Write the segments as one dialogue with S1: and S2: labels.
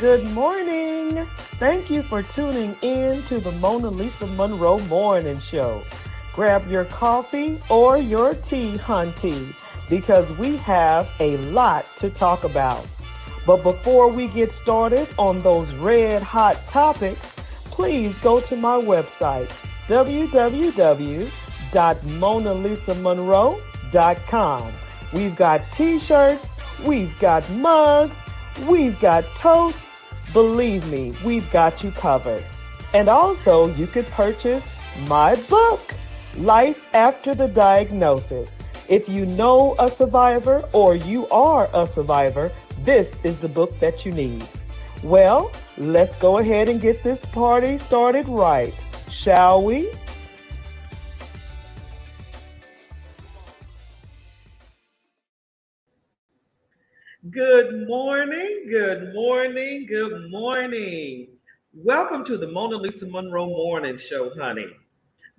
S1: Good morning. Thank you for tuning in to the Mona Lisa Monroe Morning Show. Grab your coffee or your tea, hunty, because we have a lot to talk about. But before we get started on those red hot topics, please go to my website, www.monalisamonroe.com. We've got t-shirts, we've got mugs, we've got toast. Believe me, we've got you covered. And also, you could purchase my book, Life After the Diagnosis. If you know a survivor or you are a survivor, this is the book that you need. Well, let's go ahead and get this party started right, shall we?
S2: Good morning, good morning, good morning. Welcome to the Mona Lisa Monroe Morning Show, honey.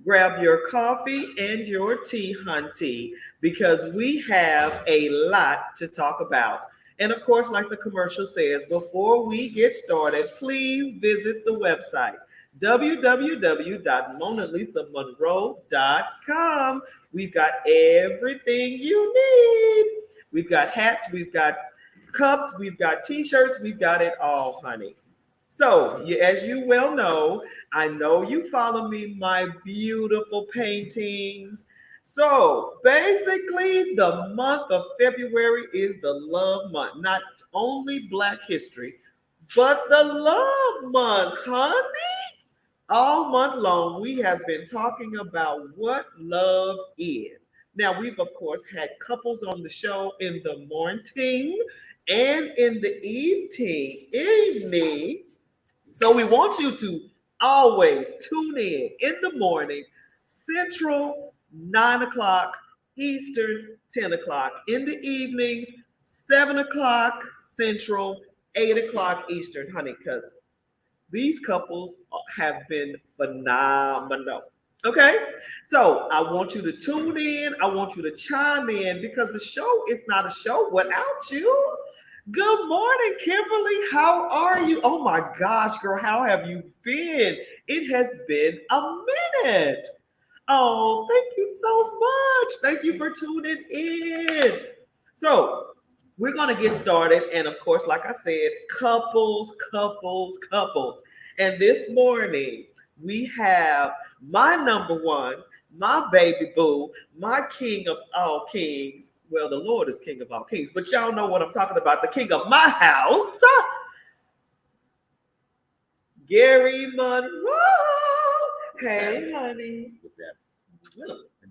S2: Grab your coffee and your tea, hunty, because we have a lot to talk about. And of course, like the commercial says, before we get started, please visit the website www.monalisamonroe.com. We've got everything you need. We've got hats, we've got cups, we've got t-shirts, we've got it all, honey. So, as you well know, I know you follow me, my beautiful paintings. So, basically, the month of February is the love month. Not only Black history, but the love month, honey. All month long, we have been talking about what love is. Now, we've, of course, had couples on the show in the morning and in the evening. So we want you to always tune in the morning, Central, 9 o'clock, Eastern, 10 o'clock. In the evenings, 7 o'clock Central, 8 o'clock Eastern, honey, because these couples have been phenomenal. Okay, so I want you to tune in. I want you to chime in because the show is not a show without you. Good morning, Kimberly. How are you? Oh my gosh, girl, how have you been? It has been a minute. Oh, thank you so much. Thank you for tuning in. So, we're going to get started. And of course, like I said, couples. And this morning, we have my number one, my baby boo, my king of all kings. Well, the Lord is king of all kings, but y'all know what I'm talking about, the king of my house, Gary Monroe. Hey, honey.
S3: What's that? I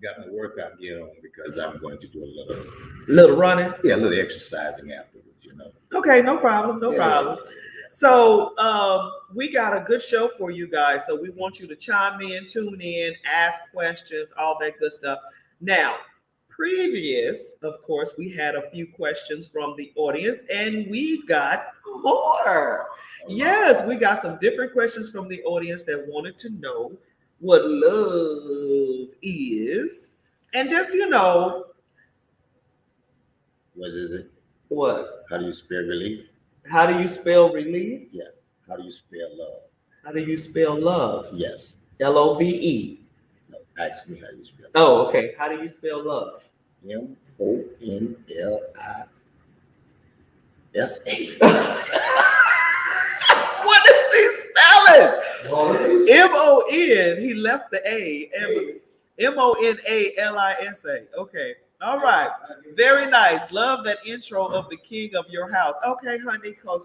S3: got my workout gear on because I'm going to do a
S2: little running.
S3: Yeah, a little exercising afterwards.
S2: Okay, no problem, no problem. So we got a good show for you guys. So we want you to chime in, tune in, ask questions, all that good stuff. Now, of course, we had a few questions from the audience, and we got more. Yes, we got some different questions from the audience that wanted to know what love is. And just,
S3: What is it?
S2: What?
S3: How do you spell relief?
S2: How do you spell relief?
S3: Yeah. How do you spell love?
S2: How do you spell love?
S3: Yes.
S2: Love.
S3: No, ask me how you spell love.
S2: Oh, okay. How do you spell love?
S3: Monolisa.
S2: What is he spelling? M-O-N. He left the A. Monalisa. Okay. All right. Very nice. Love that intro of the king of your house. Okay, honey, cause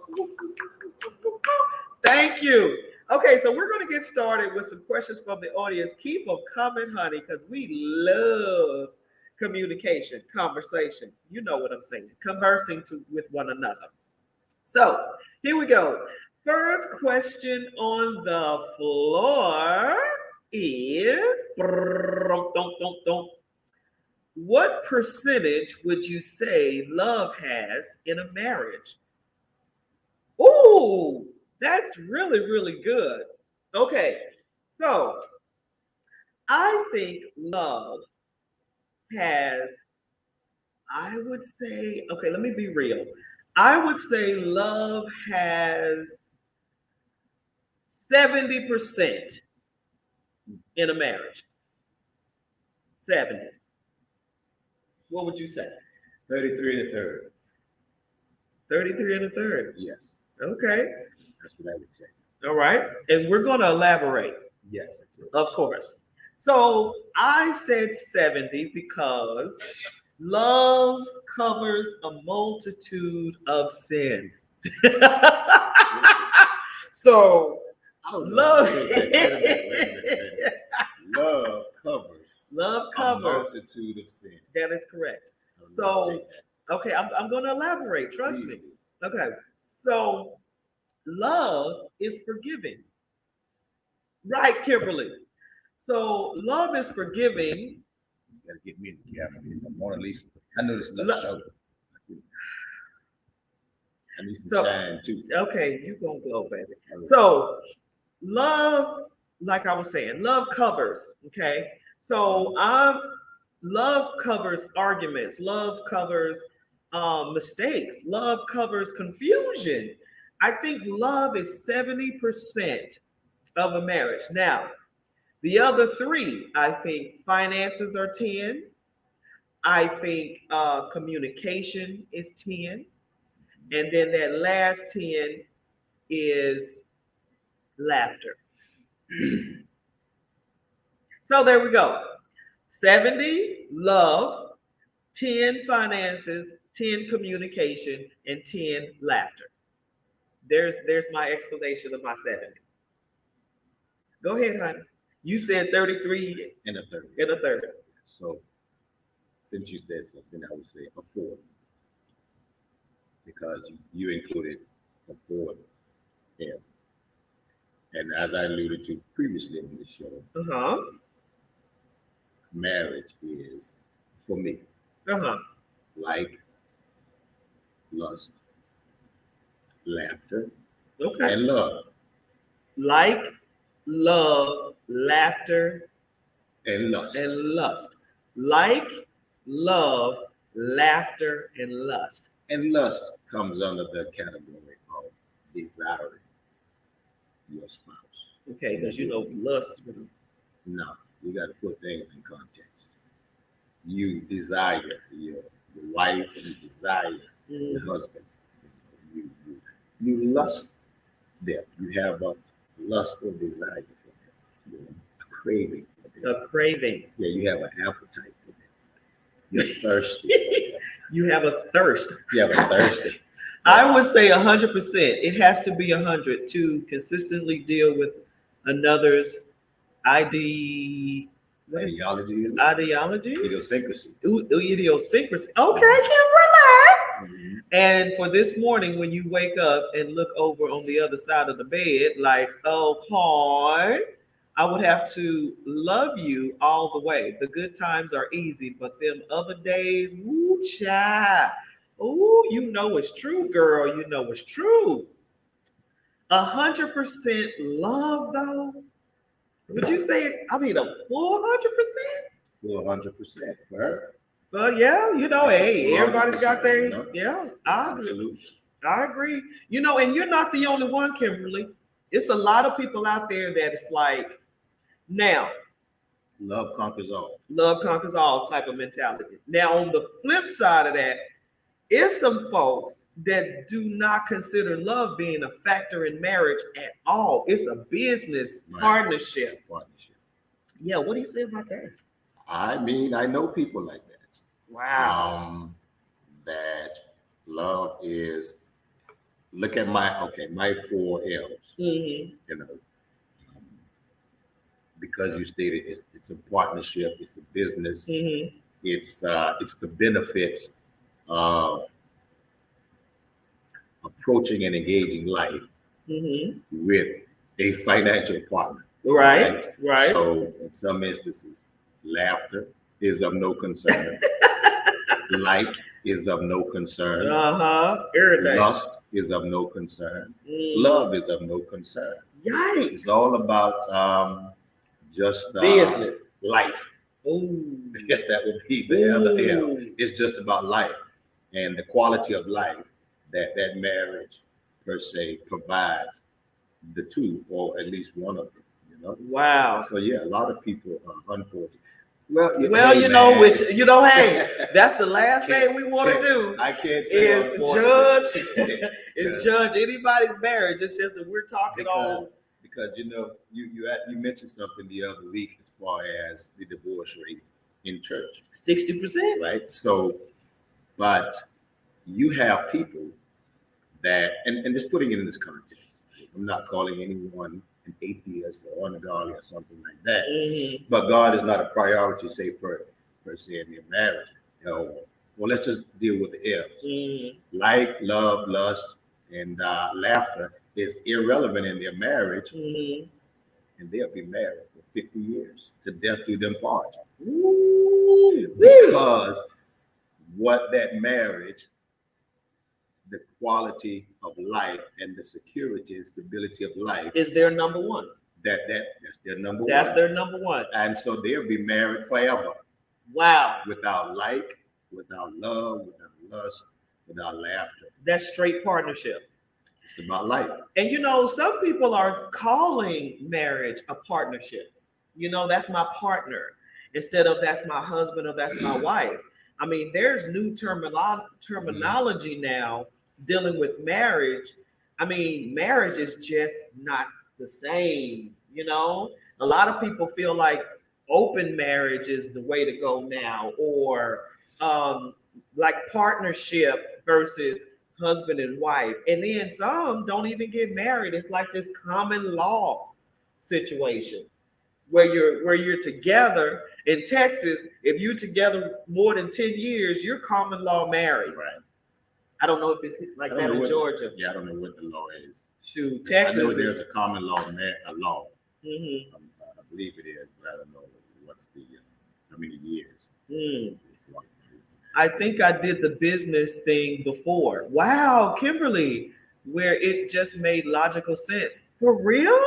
S2: thank you. Okay, so we're going to get started with some questions from the audience. Keep them coming, honey, because we love communication, conversation. You know what I'm saying. Conversing with one another. So here we go. First question on the floor is what percentage would you say love has in a marriage? Ooh, that's really, really good. Okay, so I think love has, I would say, okay, let me be real. I would say love has 70% in a marriage. 70. What would you say?
S3: 33 and a third.
S2: 33 and a third.
S3: Yes,
S2: Okay.
S3: that's what I would say.
S2: All right. And we're going to elaborate.
S3: Yes,
S2: Of course. So I said 70 because love covers a multitude of sin. So
S3: I don't know.
S2: love,
S3: Wait a minute. Love covers
S2: love
S3: a
S2: covers.
S3: multitude of sins.
S2: That is correct.
S3: I will not
S2: So,
S3: take that.
S2: okay, I'm going to elaborate. Trust me.
S3: Please do.
S2: Okay. So love is forgiving. Right, Kimberly. So love is forgiving.
S3: You gotta get me in the camera. I want at least. I know this is a
S2: Lo-
S3: show. I need some
S2: So-
S3: shine too.
S2: Okay, you gonna glow, baby.
S3: All right.
S2: So love, like I was saying, love covers. Okay. So love covers arguments. Love covers mistakes. Love covers confusion. I think love is 70% of a marriage. Now, the other three, I think finances are 10. I think communication is 10. And then that last 10 is laughter. So there we go. 70 love, 10 finances, 10 communication, and 10 laughter. There's my explanation of my 70. Go ahead, honey. You said 33
S3: And a third.
S2: and a third.
S3: So, since you said something, I would say a fourth, because you included a fourth here. And as I alluded to previously in the show,
S2: Uh-huh.
S3: marriage is, for me,
S2: Uh-huh.
S3: like lust, laughter,
S2: Okay.
S3: and love.
S2: Like, love, laughter,
S3: And lust.
S2: and lust. Like, love, laughter, and lust.
S3: And lust comes under the category of desiring your spouse.
S2: Okay, because you know lust.
S3: No, you got to put things in context. You desire your wife and you desire your husband. You lust them. You have a lustful desire for them. A craving for them.
S2: A craving.
S3: Yeah, you have an appetite for them. You're thirsty for them.
S2: You have a thirst.
S3: You have a thirsty.
S2: I would say 100%. It has to be 100 to consistently deal with another's ideology. Ideologies?
S3: Idiosyncrasies.
S2: Idiosyncrasy. Okay, can relax.
S3: Mhm.
S2: And for this morning, when you wake up and look over on the other side of the bed, like, oh, hi, I would have to love you all the way. The good times are easy, but them other days, woo, child. Ooh, you know it's true, girl. You know it's true. 100% love, though. Would you say? I mean, a full 100%.
S3: Well, 100%. Right?
S2: But yeah, you know, hey, everybody's got their
S3: 100%,
S2: yeah. I agree.
S3: Absolutely.
S2: I agree. You know, and you're not the only one, Kimberly. It's a lot of people out there that it's like, now,
S3: Love conquers all.
S2: love conquers all type of mentality. Now, on the flip side of that, is some folks that do not consider love being a factor in marriage at all. It's a business
S3: Right.
S2: partnership.
S3: It's a partnership.
S2: Yeah, what do you say about that?
S3: I mean, I know people like that.
S2: Wow.
S3: That love is, look at my 4 L's,
S2: Mm-hmm.
S3: you know, because you stated it's a partnership, it's a business,
S2: Mm-hmm.
S3: it's the benefits of approaching and engaging life
S2: Mm-hmm.
S3: with a financial partner.
S2: Right. Right.
S3: So in some instances, laughter is of no concern. Like is of no concern.
S2: Uh-huh. Everything.
S3: Lust is of no concern.
S2: Mm.
S3: Love is of no concern.
S2: Yikes.
S3: It's all about just
S2: Business.
S3: life.
S2: Ooh.
S3: I guess that would be the other L.
S2: Ooh.
S3: It's just about life and the quality of life that marriage per se provides the two, or at least one of them. You know.
S2: Wow.
S3: So yeah, a lot of people are unfortunate. Well,
S2: Well,
S3: hey,
S2: you know,
S3: man.
S2: which hey, that's the last thing we want to do.
S3: I can't say
S2: is
S3: unfortunate.
S2: judge anybody's marriage. It's just that we're talking
S3: because you know you mentioned something the other week as far as the divorce rate in church,
S2: 60%.
S3: right? So, but you have people that, and just putting it in this context, I'm not calling anyone an atheist or ungodly or something like that, but God is not a priority, say per se in your marriage. You know, well, let's just deal with the L's. Like, love, lust, and laughter is irrelevant in their marriage, and they'll be married for 50 years to death do them part. Because what that marriage, the quality of life and the security and stability of life
S2: is their number one.
S3: That's their number one.
S2: That's their number one.
S3: And so they'll be married forever.
S2: Wow.
S3: Without like, without love, without lust, without laughter.
S2: That's straight partnership.
S3: It's about life.
S2: And you know, some people are calling marriage a partnership. You know, that's my partner instead of that's my husband or that's my wife. I mean, there's new terminology now dealing with marriage. I mean, marriage is just not the same. You know, a lot of people feel like open marriage is the way to go now, or like partnership versus husband and wife. And then some don't even get married. It's like this common law situation where you're together. In Texas, if you're together more than 10 years, you're common law married.
S3: Right.
S2: I don't know if it's like that in Georgia.
S3: Yeah, I don't know what the law is.
S2: Shoot, Texas.
S3: I know there's a common law law.
S2: Mm-hmm.
S3: I believe it is, but I don't know what's the how many years.
S2: I think I did the business thing before. Wow, Kimberly, where it just made logical sense. For real?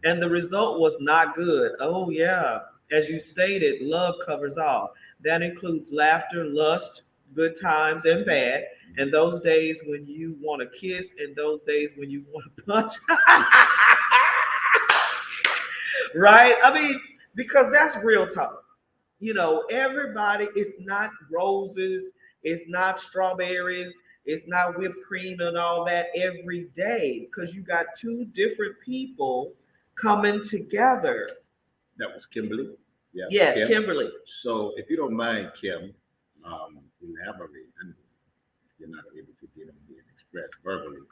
S2: And the result was not good. Oh, yeah. As you stated, love covers all. That includes laughter, lust, good times, and bad. And those days when you want to kiss, and those days when you want to punch. Right? I mean, because that's real talk. You know, everybody, it's not roses, it's not strawberries, it's not whipped cream and all that every day, because you got two different people coming together.
S3: That was Kimberly. Yeah.
S2: Yes, Kimberly.
S3: So if you don't mind, Kim, elaborate. And you're not able to get them being expressed verbally.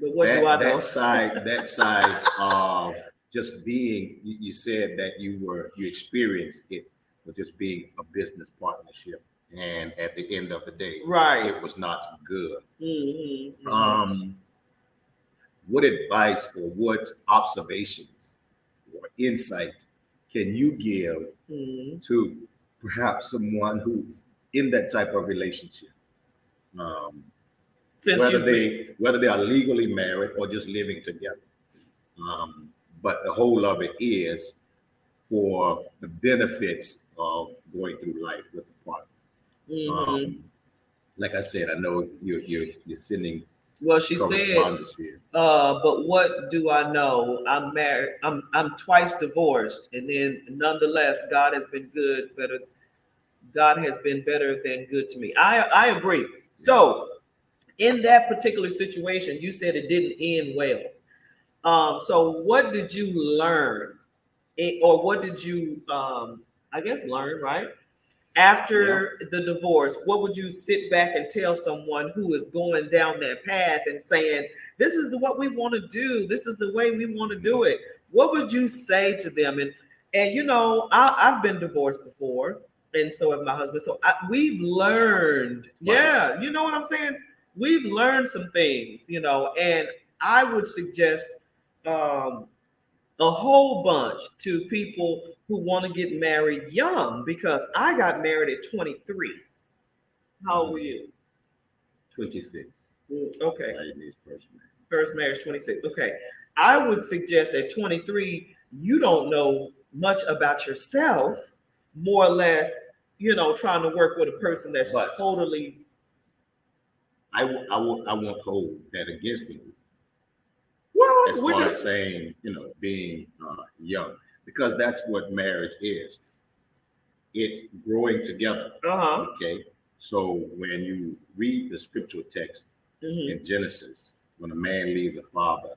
S2: But what do I know?
S3: That side of just being, you said that you experienced it with just being a business partnership, and at the end of the day,
S2: right,
S3: it was not good.
S2: Mm-hmm.
S3: What advice or what observations or insight can you give to perhaps someone who's in that type of relationship? Whether they are legally married or just living together. But the whole of it is for the benefits of going through life with a partner. Like I said, I know you're sending.
S2: Well, she said, but what do I know? I'm married. I'm twice divorced, and then nonetheless, God has been good. God has been better than good to me. I agree. So, in that particular situation, you said it didn't end well. So, what did you learn, or what did you, I guess, learn, right? After the divorce, what would you sit back and tell someone who is going down that path and saying, this is what we want to do, this is the way we want to do it? What would you say to them? And you know, I've been divorced before, and so have my husband. So we've learned, yeah, you know what I'm saying? We've learned some things, you know, and I would suggest a whole bunch to people who want to get married young, because I got married at 23. How old were you?
S3: 26.
S2: Okay.
S3: First
S2: marriage 26. Okay. I would suggest at 23, you don't know much about yourself, more or less, trying to work with a person that's
S3: But
S2: totally.
S3: I won't hold that against him
S2: Well,
S3: as
S2: we're
S3: far as
S2: just.
S3: saying, being young, because that's what marriage is. It's growing together.
S2: Uh-huh.
S3: Okay. So when you read the scriptural text
S2: Mm-hmm.
S3: in Genesis, when a man leaves a father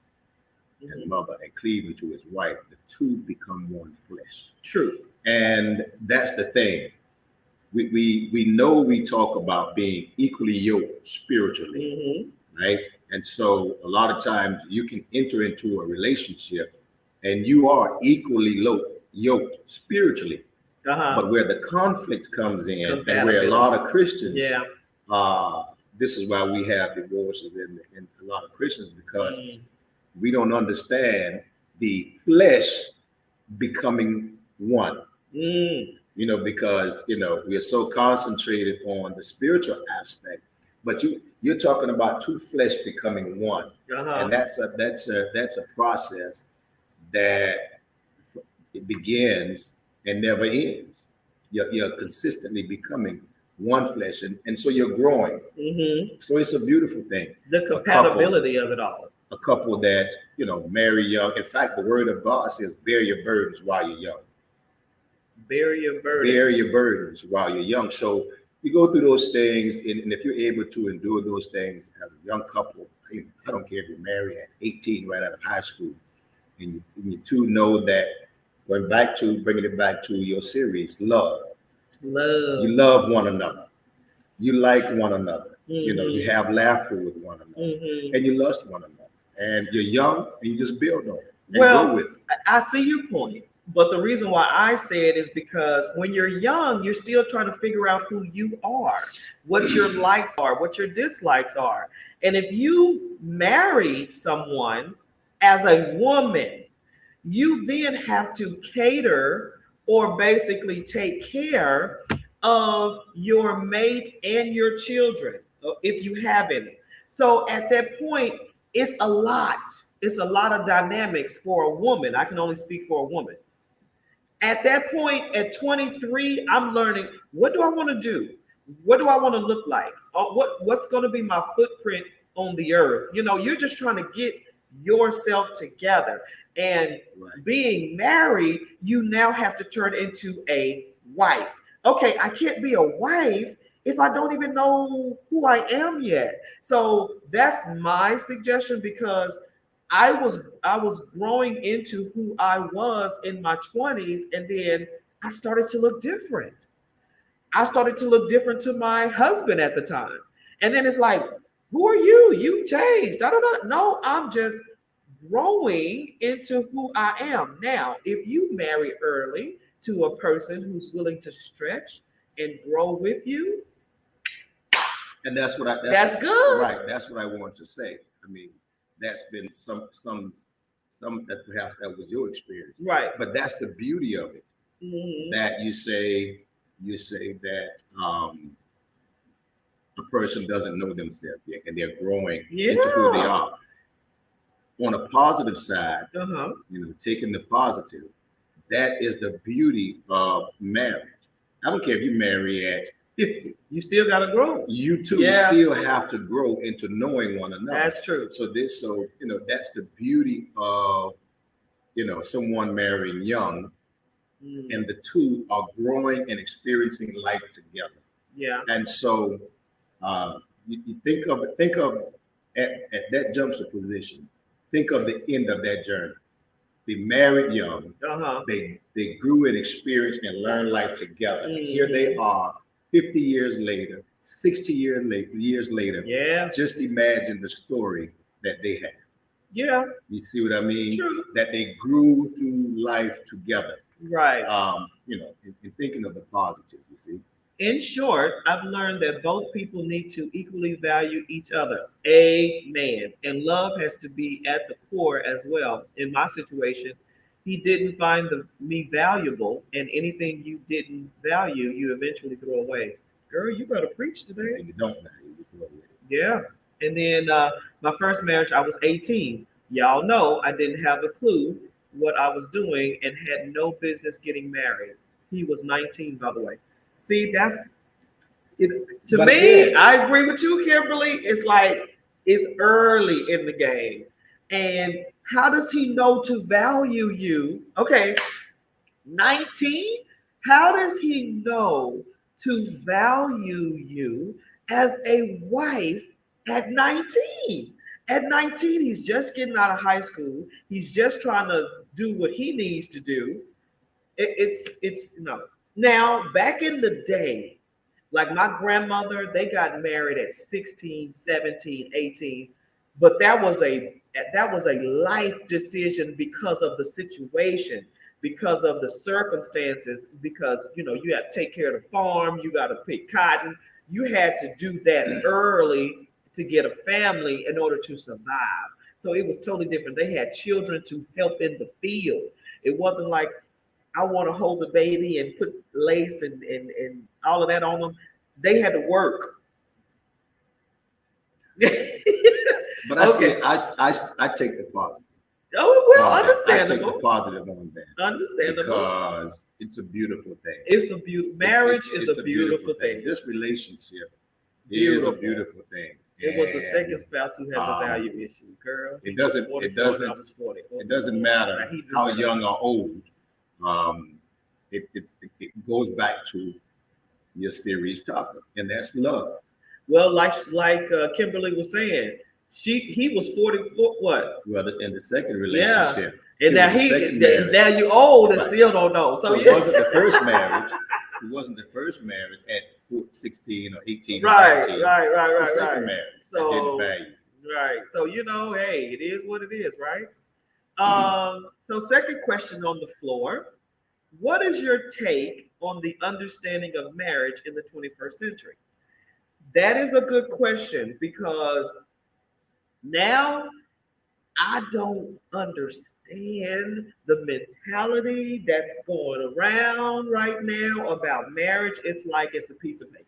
S3: and mother and cleave to his wife, the two become one flesh.
S2: True.
S3: And that's the thing. We know we talk about being equally yoked spiritually, right? And so a lot of times you can enter into a relationship and you are equally yoked spiritually.
S2: Uh-huh.
S3: But where the conflict comes in, and where a
S2: Compatibility.
S3: lot of Christians,
S2: Yeah.
S3: this is why we have divorces in a lot of Christians, because we don't understand the flesh becoming one. Because we are so concentrated on the spiritual aspect, but you're talking about two flesh becoming one, and that's a process that it begins and never ends. You're consistently becoming one flesh, and so you're growing. So it's a beautiful thing.
S2: The compatibility of it all.
S3: A couple that marry young. In fact, the word of God says, "Bear your burdens while you're young."
S2: Bear your burdens.
S3: Bear your burdens while you're young. So you go through those things, and if you're able to endure those things as a young couple, I don't care if you're married at 18, right out of high school, and you two know that. Bringing it back to your series, love. You love one another. You like one another. You have laughter with one another, and you lust one another. And you're young, and you just build on it and grow with it.
S2: I see your point. But the reason why I say it is because when you're young, you're still trying to figure out who you are, what your likes are, what your dislikes are. And if you marry someone as a woman, you then have to cater or basically take care of your mate and your children, if you have any. So at that point, it's a lot. It's a lot of dynamics for a woman. I can only speak for a woman. At that point, at 23, I'm learning, what do I want to do? What do I want to look like? What's going to be my footprint on the earth? You're just trying to get yourself together. And being married, you now have to turn into a wife. Okay, I can't be a wife if I don't even know who I am yet. So that's my suggestion, because I was growing into who I was in my 20s, and then I started to look different. I started to look different to my husband at the time. And then it's like, who are you? You changed. I don't know. No, I'm just growing into who I am. Now, if you marry early to a person who's willing to stretch and grow with you,
S3: and that's
S2: good.
S3: Right. That's what I want to say. I mean, that's been some that perhaps that was your experience.
S2: Right.
S3: But that's the beauty of it. That you say that a person doesn't know themselves yet, and they're growing into who they are. On a positive side, taking the positive, that is the beauty of marriage. I don't care if you marry at 50.
S2: You still got to grow.
S3: You too still have to grow into knowing one another.
S2: That's true.
S3: So that's the beauty of, someone marrying young, and the two are growing and experiencing life together.
S2: Yeah.
S3: And so you think of at that juncture position, think of the end of that journey. They married young. They grew and experienced and learned life together. Here they are, 50 years later, 60 years later.
S2: Yeah.
S3: Just imagine the story that they had.
S2: Yeah.
S3: You see what I mean?
S2: True.
S3: That they grew through life together.
S2: Right.
S3: In thinking of the positive, you see.
S2: In short, I've learned that both people need to equally value each other. Amen. And love has to be at the core as well. In my situation, he didn't find me valuable, and anything you didn't value, you eventually throw away. Girl, you better preach today.
S3: And you don't value, you throw away.
S2: Yeah. And then my first marriage, I was 18. Y'all know I didn't have a clue what I was doing and had no business getting married. He was 19, by the way. See, that's it, to
S3: But
S2: me.
S3: again,
S2: I agree with you, Kimberly. It's like it's early in the game, and how does he know to value you? Okay, 19. How does he know to value you as a wife at 19? At 19, he's just getting out of high school. He's just trying to do what he needs to do. It's no. Now, back in the day, like my grandmother, they got married at 16, 17, 18, but that was a life decision because of the situation, because of the circumstances, because you had to take care of the farm, you got to pick cotton, you had to do that early to get a family in order to survive. So it was totally different. They had children to help in the field. It wasn't like I want to hold the baby and put lace and all of that on them. They had to work.
S3: but I
S2: Okay.
S3: still, I take the positive.
S2: Oh, well,
S3: on that. I take the
S2: understandable.
S3: positive on that
S2: Understandable.
S3: because it's a beautiful thing.
S2: It's a beautiful marriage
S3: It's
S2: is a beautiful thing.
S3: This relationship is a
S2: Beautiful.
S3: beautiful thing.
S2: It was the
S3: And,
S2: second spouse who had the value issue, girl.
S3: It doesn't. It doesn't.
S2: I was 40.
S3: It doesn't matter how young or old. It goes back to your series topic, and that's love.
S2: Well, like Kimberly was saying, he was 44. What?
S3: Well, in the second
S2: Yeah.
S3: relationship,
S2: And now
S3: was the second marriage.
S2: now you old and
S3: Right.
S2: still don't know.
S3: So it
S2: yeah.
S3: wasn't the first marriage. It wasn't the first marriage at 16 or 18 or
S2: Right,
S3: 19.
S2: right.
S3: The second marriage.
S2: So-
S3: I didn't value.
S2: Right. So hey, it is what it is, right? So second question on the floor. What is your take on the understanding of marriage in the 21st century? That is a good question because now I don't understand the mentality that's going around right now about marriage. It's like it's a piece of paper.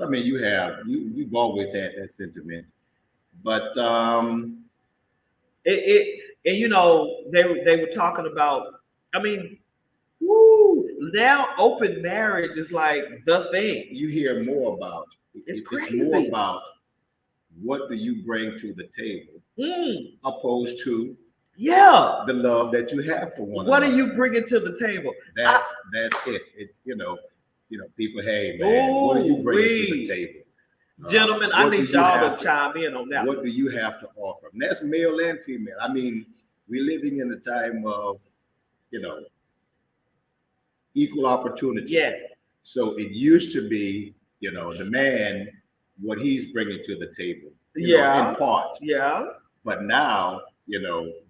S3: I mean, you've always had that sentiment, but
S2: And they were talking about. I mean, woo, now open marriage is like the thing.
S3: you hear more about
S2: It's
S3: It's
S2: crazy.
S3: more about what do you bring to the table, opposed to
S2: Yeah.
S3: the love that you have for one
S2: What
S3: another.
S2: are you bringing to the table?
S3: That's it. It's people. Hey man, what are you bringing to the table?
S2: Gentlemen, I
S3: What do
S2: need
S3: you
S2: y'all
S3: have
S2: to chime in on that.
S3: What do you have to offer? And that's male and female. I mean, we're living in a time of equal opportunity.
S2: Yes.
S3: So it used to be, the man, what he's bringing to the table, in part.
S2: Yeah.
S3: But now,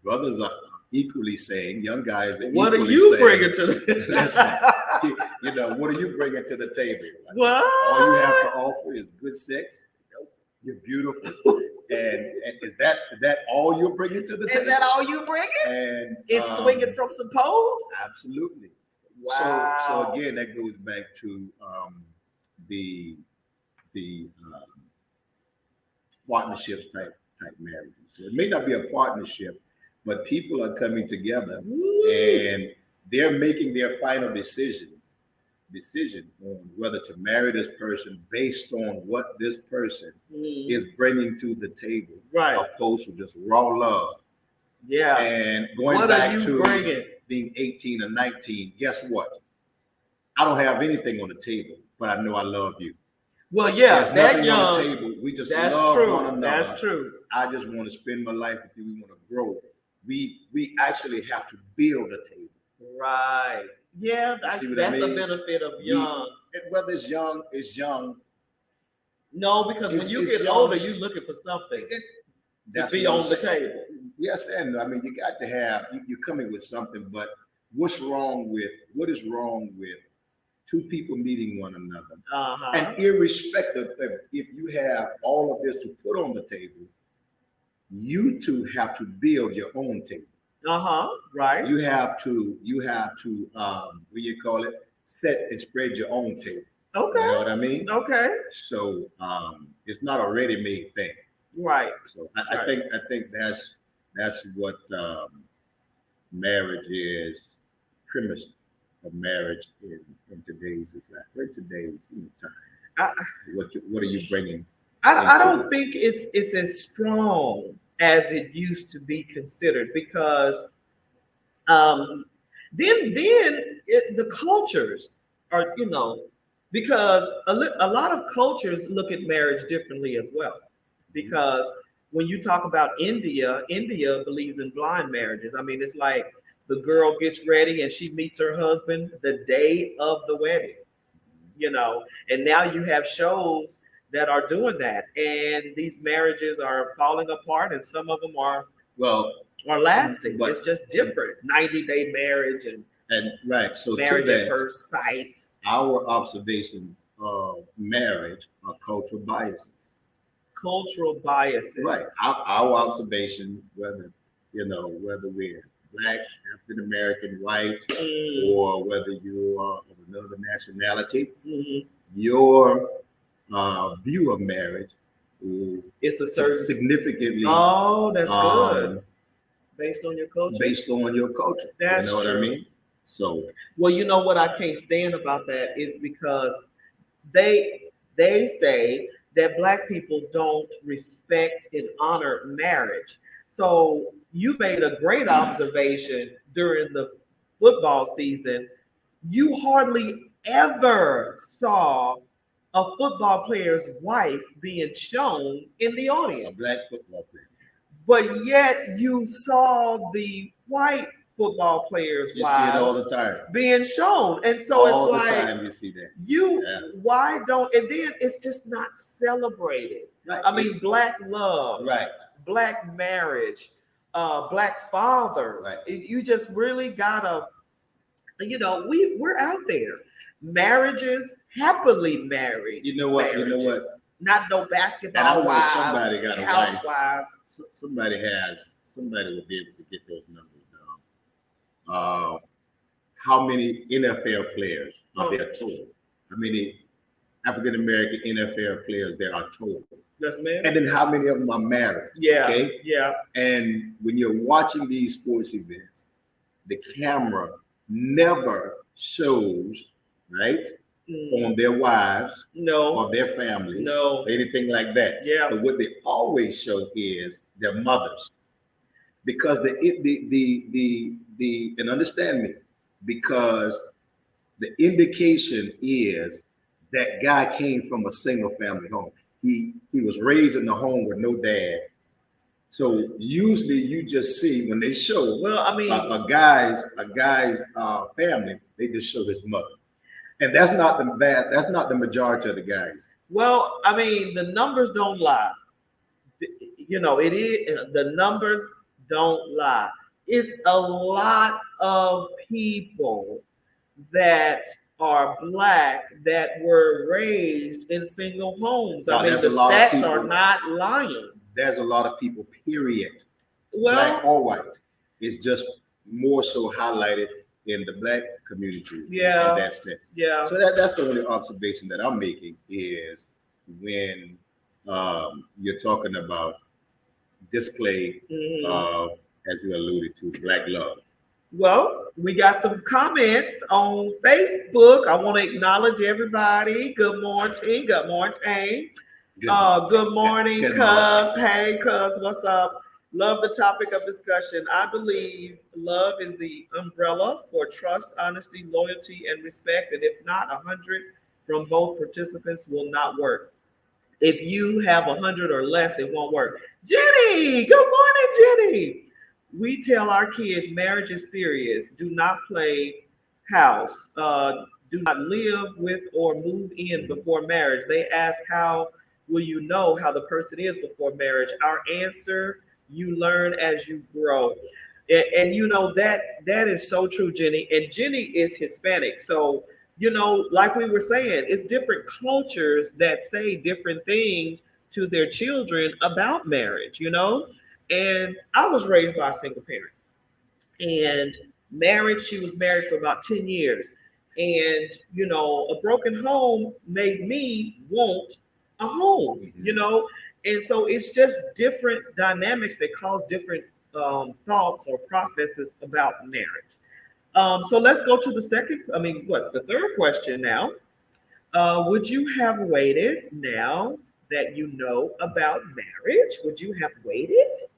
S3: brothers are equally saying, young guys are
S2: What are
S3: equally
S2: you
S3: saying,
S2: bringing to the
S3: listen, what are you bringing to the table?
S2: What?
S3: All you have to offer is good sex. You're beautiful. and is that all you're bringing to the table?
S2: Is that all you bringing?
S3: And
S2: Is swinging from some poles?
S3: Absolutely.
S2: Wow.
S3: So again, that goes back to the partnerships type marriages. So it may not be a partnership, but people are coming together and they're making their final decision on whether to marry this person based on what this person is bringing to the table,
S2: Right.
S3: opposed to just raw love.
S2: Yeah.
S3: And going
S2: What
S3: back
S2: are you
S3: to
S2: bringing?
S3: being 18 or 19, guess what? I don't have anything on the table, but I know I love you.
S2: Well, yeah,
S3: There's
S2: that
S3: nothing
S2: young.
S3: on the table. We just
S2: That's
S3: love
S2: true.
S3: one another.
S2: That's true.
S3: I just want to spend my life with you. We want to grow. We actually have to build a table.
S2: Right. Yeah, that's
S3: I mean?
S2: a benefit of young.
S3: Whether it's young.
S2: No, because when you get older, you're looking for something to be on the table.
S3: Yes, and I mean you got to have you're coming with something, but what is wrong with two people meeting one another? And irrespective of if you have all of this to put on the table, you two have to build your own table.
S2: Right.
S3: You have to what you call it, set and spread your own table.
S2: Okay.
S3: You know what I mean?
S2: Okay.
S3: So it's not a ready-made thing.
S2: Right.
S3: So I think that's what marriage is premised of marriage in today's society, in today's time?
S2: I,
S3: What are you bringing
S2: I
S3: into
S2: don't think it's as strong as it used to be considered because um, the cultures are because a lot of cultures look at marriage differently as well because when you talk about India believes in blind marriages. I mean, it's like the girl gets ready and she meets her husband the day of the wedding, and now you have shows that are doing that, and these marriages are falling apart, and some of them
S3: well,
S2: are lasting.
S3: but
S2: It's just different. 90-day marriage and
S3: and right. So to
S2: marriage at
S3: that,
S2: first sight.
S3: our observations of marriage are cultural biases.
S2: Cultural biases.
S3: Right. Our observations, whether we're black, African American, white, or whether you are of another nationality, your view of marriage is
S2: It's a certain
S3: significantly
S2: Oh, that's good. Based on your culture.
S3: based on your culture.
S2: That's
S3: You know what I
S2: true.
S3: mean? So
S2: Well, you know what I can't stand about that is because they say that black people don't respect and honor marriage. So you made a great observation during the football season. You hardly ever saw a football player's wife being shown in the
S3: a
S2: audience,
S3: black football player.
S2: but yet you saw the white football players'
S3: You see it all the
S2: wives
S3: time.
S2: being shown. And so it's
S3: All the
S2: like
S3: time you see that. Yeah.
S2: why don't, and then it's just not celebrated.
S3: Right.
S2: I mean, black love,
S3: Right.
S2: black marriage, black fathers.
S3: Right.
S2: You just really gotta, we're out there. Marriages, happily married.
S3: You know what? You know what?
S2: marriages. Not no
S3: And I
S2: basketball
S3: know
S2: wives,
S3: somebody got a wife.
S2: housewives.
S3: Somebody will be able to get those numbers down. How many NFL players are there total? How many African American NFL players there are total?
S2: That's married.
S3: And then how many of them are married?
S2: Yeah.
S3: Okay.
S2: Yeah.
S3: And when you're watching these sports events, the camera never shows, right, on their wives
S2: No.
S3: or their families,
S2: No.
S3: anything like that.
S2: Yeah.
S3: But what they always show is their mothers, because the and understand me, because the indication is that guy came from a single family home. He was raised in a home with no dad. So usually you just see when they show
S2: Well, I mean,
S3: a guy's family, they just show his mother, and that's not the majority of the guys.
S2: well, I mean, the numbers don't lie. It is the numbers don't lie. It's a lot of people that are black that were raised in single homes.
S3: Now,
S2: I mean,
S3: there's
S2: the
S3: a lot of
S2: stats
S3: people-
S2: are not lying.
S3: There's a lot of people, period,
S2: Well,
S3: black or white. It's just more so highlighted in the black community
S2: Yeah.
S3: in that sense.
S2: yeah.
S3: So that's the only observation that I'm making is when you're talking about display,
S2: Mhm.
S3: as you alluded to, black love.
S2: Well, we got some comments on Facebook. I want to acknowledge everybody. Good morning. Good morning. Good morning,
S3: Good
S2: cuz. Hey, cuz, what's up? Love the topic of discussion. I believe love is the umbrella for trust, honesty, loyalty, and respect. And if not, 100 from both participants will not work. If you have 100 or less, it won't work. Jenny, good morning, Jenny. We tell our kids marriage is serious. Do not play house. Do not live with or move in before marriage. They ask, how will you know how the person is before marriage? Our answer, you learn as you grow. And that is so true, Jenny. And Jenny is Hispanic. So, like we were saying, it's different cultures that say different things to their children about marriage. And I was raised by a single parent. And marriage, she was married for about 10 years. And, a broken home made me want a home. And so it's just different dynamics that cause different thoughts or processes about marriage. So let's go to the third question now. Would you have waited now that you know about marriage? Would you have waited?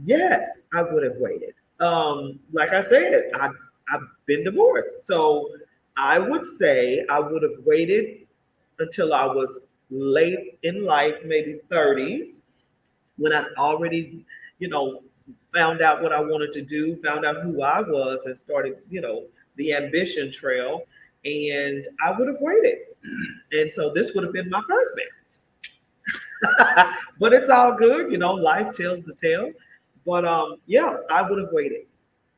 S2: Yes, I would have waited. Like I said, I've been divorced. So I would say I would have waited until I was late in life, maybe 30s, when I already, you know, found out what I wanted to do, found out who I was, and started, the ambition trail. And I would have waited. And so this would have been my first marriage. But it's all good, life tells the tale. But yeah, I would have waited.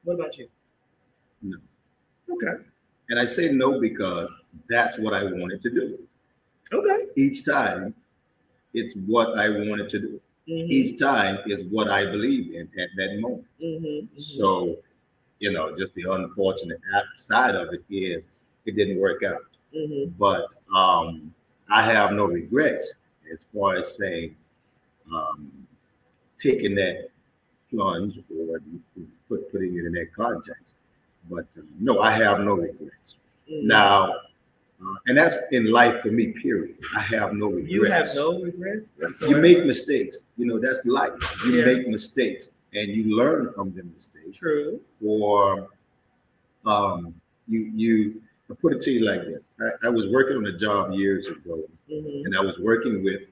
S2: What about you?
S3: No.
S2: Okay.
S3: And I say no because that's what I wanted to do.
S2: Okay.
S3: Each time, it's what I wanted to do.
S2: Mm-hmm.
S3: Each time is what I believed in at that moment.
S2: Mm-hmm.
S3: So, just the unfortunate side of it is it didn't work out.
S2: Mm-hmm.
S3: But I have no regrets as far as saying taking that plunge or putting it in that context. But no, I have no regrets.
S2: Mm-hmm.
S3: Now, and that's in life for me, period. I have no regrets.
S2: You have no regrets?
S3: You make mistakes. That's life. You
S2: Yeah.
S3: make mistakes and you learn from them mistakes.
S2: True.
S3: Or I put it to you like this. I was working on a job years ago,
S2: Mm-hmm.
S3: and I was working with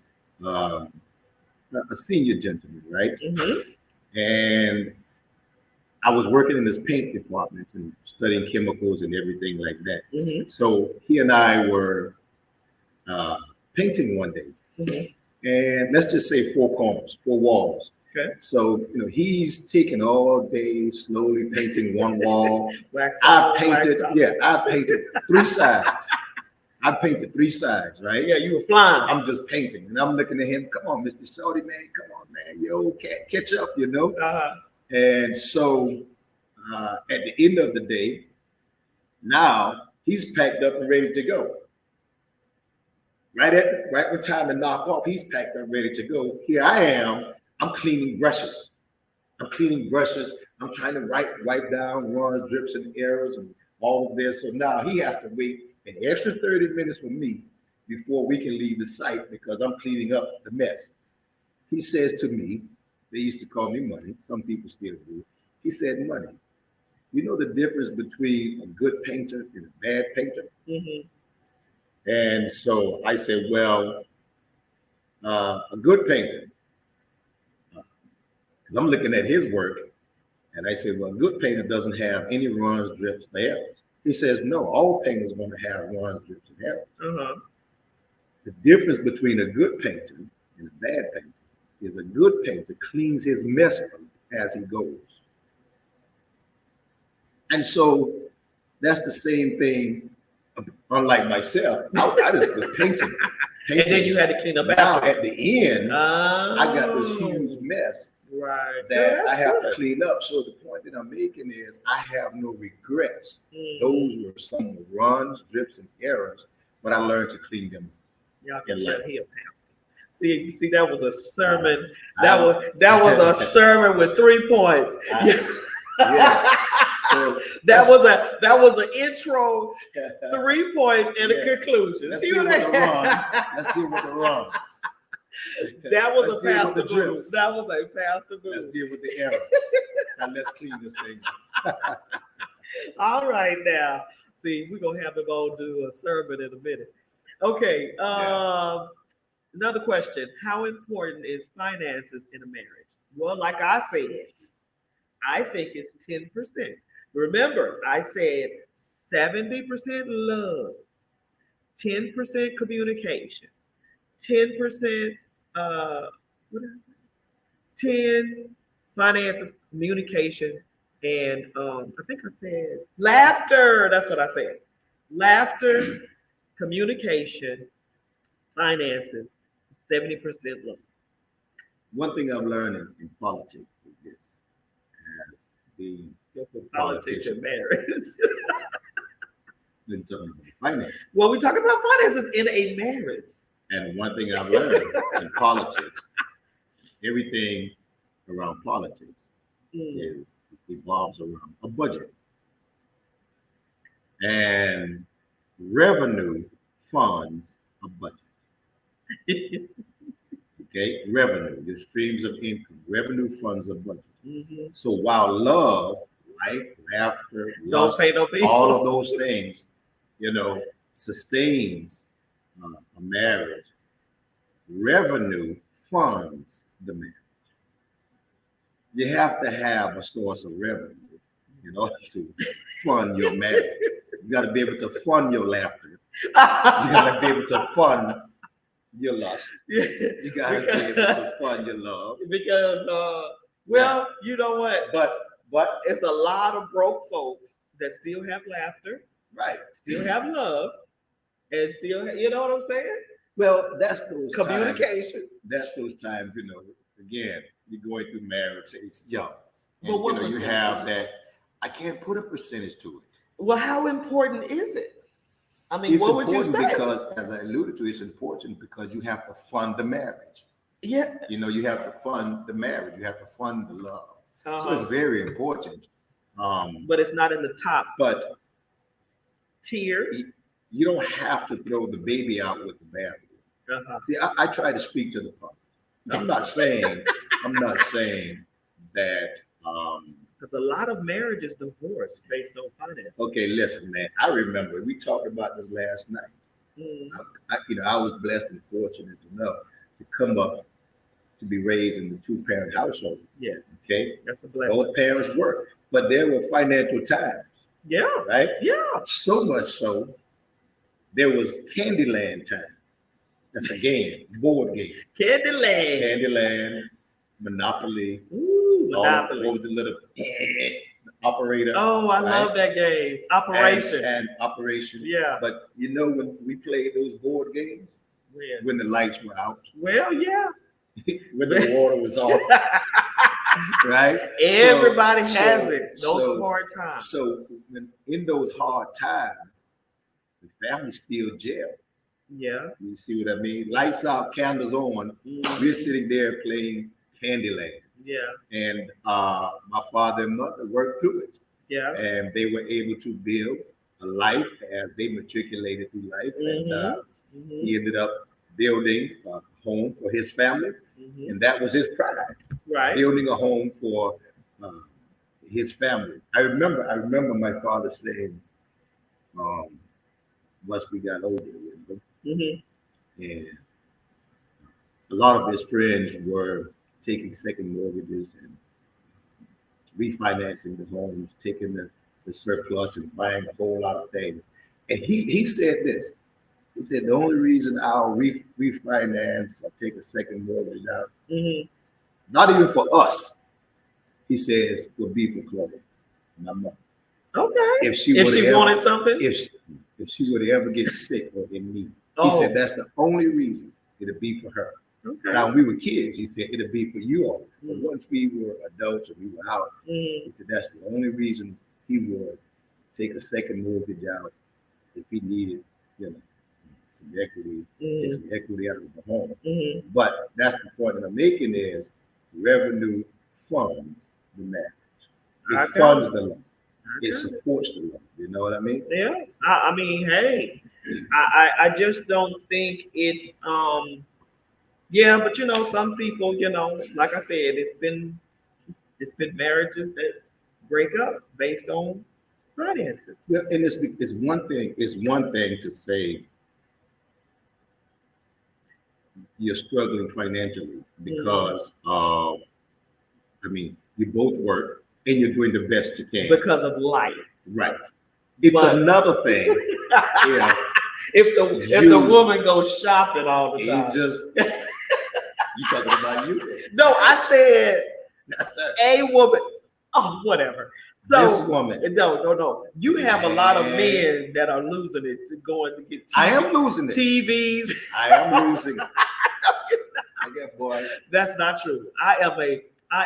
S3: a senior gentleman, right?
S2: Mm-hmm.
S3: And I was working in this paint department and studying chemicals and everything like that.
S2: Mm-hmm.
S3: So he and I were painting one day,
S2: Mm-hmm.
S3: and let's just say 4 corners, 4 walls.
S2: Okay.
S3: So he's taking all day slowly painting one wall.
S2: Wax
S3: I
S2: on,
S3: painted,
S2: wax off.
S3: yeah, I painted 3 sides. I painted 3 sides, right?
S2: Yeah, you were flying.
S3: I'm just painting, and I'm looking at him. Come on, Mr. Shorty, man. Come on, man. Yo, catch up,
S2: Uh-huh.
S3: And so at the end of the day, now he's packed up and ready to go. Right when time to knock off, he's packed up, ready to go. Here I am. I'm cleaning brushes. I'm trying to wipe down runs, drips, and errors, and all of this. So now he has to wait an extra 30 minutes for me before we can leave the site because I'm cleaning up the mess. He says to me, they used to call me Money. Some people still do. He said, Money, you know the difference between a good painter and a bad painter?
S2: Mm-hmm.
S3: And so I said, well, a good painter, because I'm looking at his work, and I said, well, a good painter doesn't have any runs, drips, or errors. He says, no, all painters want to have runs, drips, and errors.
S2: Uh-huh.
S3: The difference between a good painter and a bad painter is a good painter cleans his mess up as he goes. And so that's the same thing, unlike myself. I just was painting.
S2: And then you had to clean up
S3: Now
S2: after.
S3: at the end, I got this
S2: Oh.
S3: huge mess
S2: Right.
S3: that
S2: Yeah,
S3: I have
S2: good.
S3: to clean up. So the point that I'm making is I have no regrets.
S2: Mhm.
S3: Those were some runs, drips, and errors, but I learned to clean them.
S2: Y'all can
S3: in
S2: tell
S3: life.
S2: he a pastor. See, that was a sermon. That was a sermon with 3 points.
S3: Yeah. So
S2: that was an intro, 3 points, and a
S3: Yeah.
S2: conclusion.
S3: Let's
S2: See
S3: deal
S2: what
S3: with the
S2: I
S3: runs. Let's deal with the runs.
S2: That was
S3: Let's
S2: a
S3: deal with
S2: pastor
S3: the
S2: move.
S3: drips.
S2: That was a pastor
S3: Let's
S2: move.
S3: deal with the errors. And let's clean this thing up.
S2: All right, now. See, we're gonna have them all do a sermon in a minute. Okay. Another question: how important is finances in a marriage? Well, like I said, I think it's 10%. Remember, I said 70% love, 10% communication, 10% what is it? 10 finances, communication, and I think I said laughter. That's what I said. Laughter, communication, finances, 70% love.
S3: One thing I've learned in politics is this: as being
S2: Politics and marriage.
S3: in terms of finances.
S2: Well, we talk about finances in a marriage.
S3: And one thing I've learned in politics, everything around politics
S2: Mm.
S3: is revolves around a budget. And revenue funds a budget. Okay, revenue, your streams of income. Revenue funds a budget.
S2: Mhm.
S3: So while love, life, laughter,
S2: Don't
S3: lust,
S2: pay no bills.
S3: all of those things, sustains a marriage, revenue funds the marriage. You have to have a source of revenue in order to fund your marriage. You got to be able to fund your laughter. You got to be able to fund your lust. You got to be able to fund your love.
S2: Because, well, you know what?
S3: But
S2: It's a lot of broke folks that still have laughter,
S3: right,
S2: still have love, and still, you know what I'm saying?
S3: well, that's those
S2: Communication.
S3: Times, that's those times. Again, you're going through marriage, it's young, and
S2: But what
S3: you
S2: percentage?
S3: have that. I can't put a percentage to it.
S2: Well, how important is it? I mean,
S3: It's
S2: what would you
S3: important
S2: say?
S3: because, as I alluded to, it's important because you have to fund the marriage.
S2: Yeah.
S3: You have to fund the marriage. You have to fund the love.
S2: Uh-huh.
S3: So it's very important.
S2: But it's not in the top
S3: But
S2: tier.
S3: you don't have to throw the baby out with the bathwater.
S2: Uh-huh.
S3: See, I try to speak to the public. I'm not saying that.
S2: Because a lot of marriages divorce based on finances.
S3: Okay, listen, man. I remember we talked about this last night.
S2: Mm.
S3: I was blessed and fortunate enough to come up to be raised in the two-parent household.
S2: Yes,
S3: Okay,
S2: that's a blessing.
S3: both parents worked, but there were financial times,
S2: Yeah,
S3: right?
S2: yeah.
S3: So much so, there was Candyland time. That's a game, board game.
S2: Candyland.
S3: Candyland, Monopoly.
S2: Ooh, Monopoly.
S3: What was the little operator?
S2: Oh, I
S3: right?
S2: love that game. Operation.
S3: And Operation.
S2: Yeah.
S3: But when we played those board games, when the lights were out,
S2: Well, yeah.
S3: when the water was off, right?
S2: Everybody has it. Those hard times.
S3: So in those hard times, the family still jail.
S2: Yeah.
S3: You see what I mean? Lights out, candles on.
S2: Mm.
S3: We're sitting there playing Candyland.
S2: Yeah.
S3: And my father and mother worked through it.
S2: Yeah.
S3: And they were able to build a life as they matriculated through life.
S2: Mm-hmm.
S3: And he ended up building a home for his family.
S2: Mm-hmm.
S3: And that was his pride.
S2: Right.
S3: Building a home for his family. I remember my father saying, once we got older,
S2: Mm-hmm.
S3: and a lot of his friends were taking second mortgages and refinancing the homes, taking the surplus and buying a whole lot of things. And he said this. He said the only reason I'll refinance or take a second mortgage out, not even for us, he says, will be for Chloe, my mother.
S2: Okay.
S3: If she
S2: wanted something?
S3: If she would ever get sick or in need. He said that's the only reason it'll be for her.
S2: Okay.
S3: Now, when we were kids, he said it'll be for you all. But once we were adults and we were out, he said that's the only reason he would take a second mortgage out if he needed, some equity, take some equity out of the home. But that's the point that I'm making is revenue funds the marriage. It funds the love. It supports the love. You know what I mean?
S2: Yeah. I mean, hey, I just don't think it's yeah, but some people, like I said, it's been marriages that break up based on finances.
S3: Yeah, and it's one thing to say you're struggling financially because of, you both work and you're doing the best you can
S2: because of life.
S3: Right. It's another thing.
S2: If the woman goes shopping all the time.
S3: You talking about you?
S2: No, I said a woman. Oh, whatever. So
S3: this woman.
S2: No. You have a lot of men that are losing it to going to get
S3: I am losing it.
S2: TVs.
S3: I am losing it. Okay, boy.
S2: That's not true. I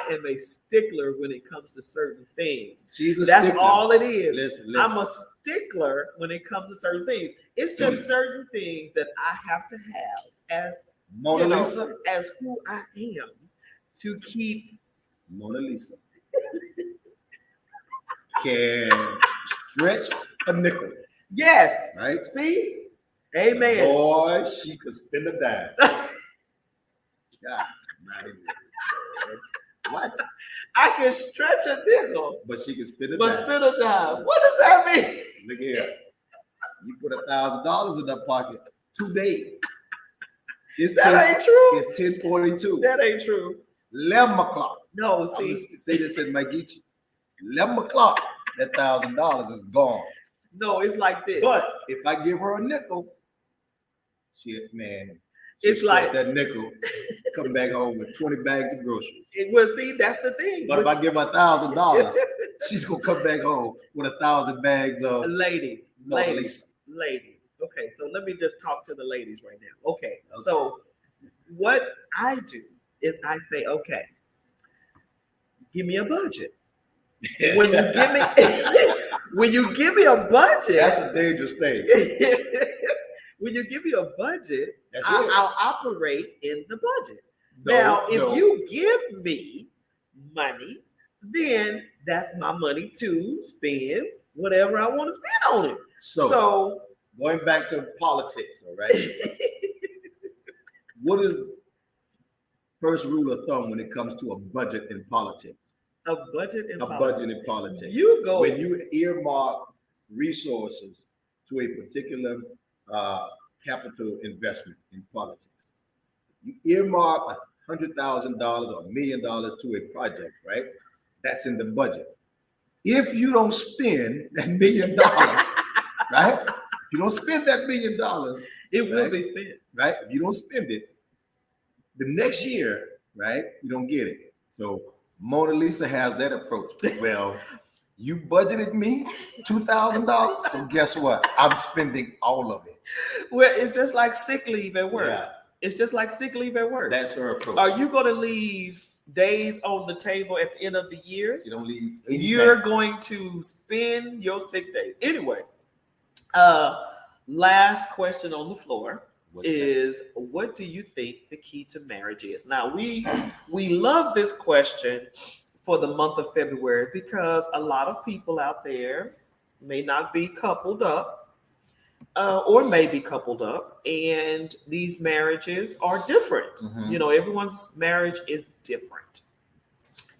S2: am a stickler when it comes to certain things.
S3: That's
S2: stickler. All it is.
S3: Listen.
S2: I'm a stickler when it comes to certain things. It's just certain things that I have to have as
S3: Mona Lisa,
S2: as who I am to keep
S3: Mona Lisa. can stretch a nickel,
S2: Yes.
S3: right?
S2: See? Amen.
S3: Boy, she could spin a dime. God, man. What?
S2: I can stretch a nickel,
S3: But she can spin a
S2: but
S3: dime.
S2: spin a dime. What does that mean?
S3: Look here. You put $1,000 in that pocket today. It's
S2: That ain't true.
S3: It's 10:42.
S2: That ain't true.
S3: 11 o'clock.
S2: No,
S3: I'm
S2: see.
S3: gonna say this in Maigichi. 11 o'clock, that $1,000 is gone.
S2: No, it's like this.
S3: But if I give her a nickel, shit, man.
S2: It's like
S3: that nickel, come back home with 20 bags of groceries.
S2: Well, see, that's the thing.
S3: But if I give her $1,000, she's gonna come back home with 1,000 bags of
S2: ladies. Okay, so let me just talk to the ladies right now. Okay. So what I do is I say, okay, give me a budget. When you give me when you give me a budget,
S3: that's a dangerous thing.
S2: When you give me a budget,
S3: That's
S2: I'll operate in the budget. Now, if you give me money, then that's my money to spend whatever I want to spend on it. So
S3: going back to politics, all right? What is first rule of thumb when it comes to a budget in politics?
S2: A budget in
S3: politics.
S2: You go
S3: when you earmark resources to a particular capital investment in politics. You earmark $100,000 or $1 million to a project, right? That's in the budget. If you don't spend that $1 million, right? If you don't spend that $1 million,
S2: it will be spent,
S3: right? If you don't spend it, the next year, right? You don't get it. So Mona Lisa has that approach. Well, you budgeted me $2,000, so guess what? I'm spending all of it.
S2: Well, it's just like sick leave at work.
S3: Yeah.
S2: It's just like sick leave at work.
S3: That's her approach.
S2: Are you going to leave days on the table at the end of the year?
S3: You don't leave.
S2: You're going to spend your sick days. Anyway, last question on the floor is, what do you think the key to marriage is? Now, we love this question for the month of February because a lot of people out there may not be coupled up or may be coupled up, and these marriages are different.
S3: Mm-hmm.
S2: You know, everyone's marriage is different.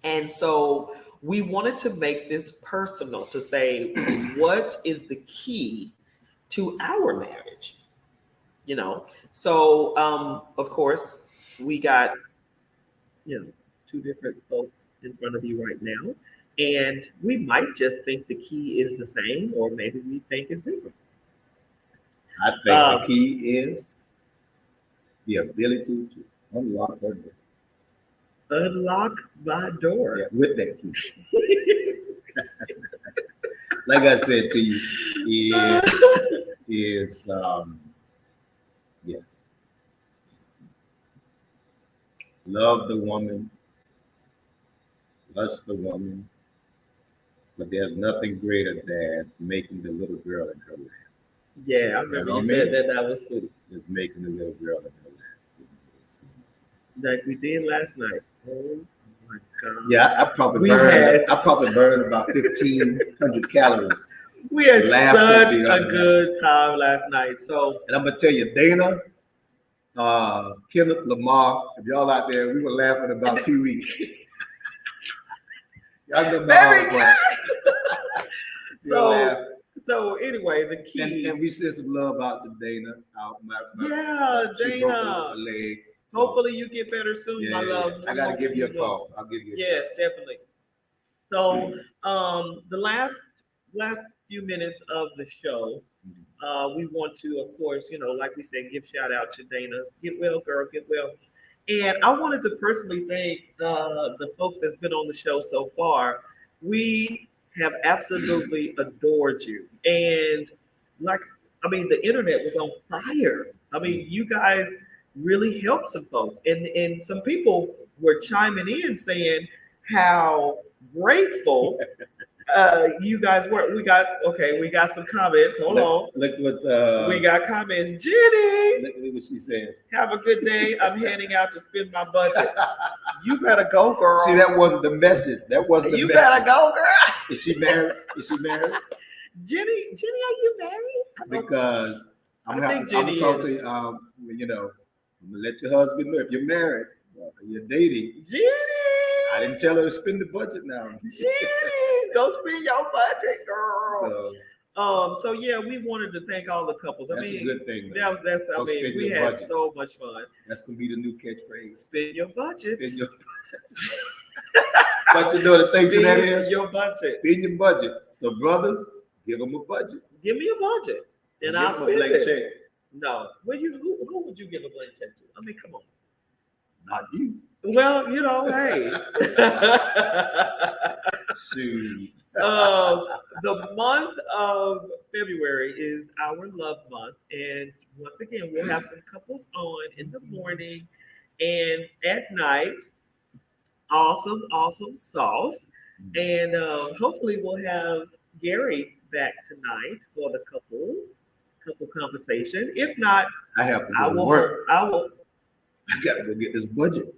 S2: And so we wanted to make this personal to say, what is the key to our marriage? You know, so of course, we got, two different folks in front of you right now, and we might just think the key is the same, or maybe we think it's different.
S3: I think the key is the ability to unlock her door.
S2: Unlock my door.
S3: Yeah, with that key. Like I said to you, is yes. Love the woman, lust the woman, but there's nothing greater than making the little girl in her laugh.
S2: Yeah, I remember you said that. That was sweet.
S3: Is making the little girl in her laugh.
S2: Like we did last night. Oh my God.
S3: Yeah, I probably burned about 1,500 calories.
S2: We had such a good time last night. So,
S3: and I'm gonna tell you, Dana, Kenneth, Lamar, if y'all out there, we were laughing about Pee Wee. Y'all know my
S2: So anyway, the key.
S3: And we sent some love out to Dana.
S2: Dana. Hopefully you get better soon, my love.
S3: I gotta give you a call. I'll give you a
S2: Yes, definitely. So the last few minutes of the show, we want to, of course, like we said, give shout out to Dana. Get well, girl, get well. And I wanted to personally thank the folks that's been on the show so far. We have absolutely adored you. And the internet was on fire. I mean, you guys really helped some folks. And some people were chiming in saying how grateful you guys were. We got some comments. Hold on.
S3: Look what
S2: we got comments. Jenny,
S3: look what she says.
S2: Have a good day. I'm heading out to spend my budget. You better go, girl.
S3: See, that wasn't the message. That wasn't the
S2: You
S3: message.
S2: better go, girl.
S3: Is she married? Is she married?
S2: Jenny, are you married?
S3: Because I'm
S2: I
S3: gonna
S2: think
S3: talk
S2: Jenny
S3: to
S2: is.
S3: you. You know, I'm gonna let your husband know if you're married, you're dating.
S2: Jenny.
S3: I didn't tell her to spend the budget now.
S2: Jenny, go spend your budget, girl.
S3: So
S2: So yeah, we wanted to thank all the couples.
S3: that's a good thing.
S2: That's. I
S3: Go
S2: mean,
S3: spend
S2: we
S3: your
S2: had
S3: budget.
S2: so much fun.
S3: That's gonna be the new catchphrase.
S2: Spend your budget.
S3: Spend your But you know the thing to that is
S2: your budget.
S3: Spend your budget. So brothers, give them a budget.
S2: Give me a budget, and I'll spend it. Check. No, who would you give a blank check to? I mean, come on.
S3: Not you.
S2: Well, you know, hey.
S3: Shoot.
S2: The month of February is our love month, and once again, we'll have some couples on in the morning and at night. Awesome, awesome sauce, and hopefully we'll have Gary back tonight for the couple conversation. If not,
S3: I have to go to work.
S2: I will.
S3: I gotta go get this budget.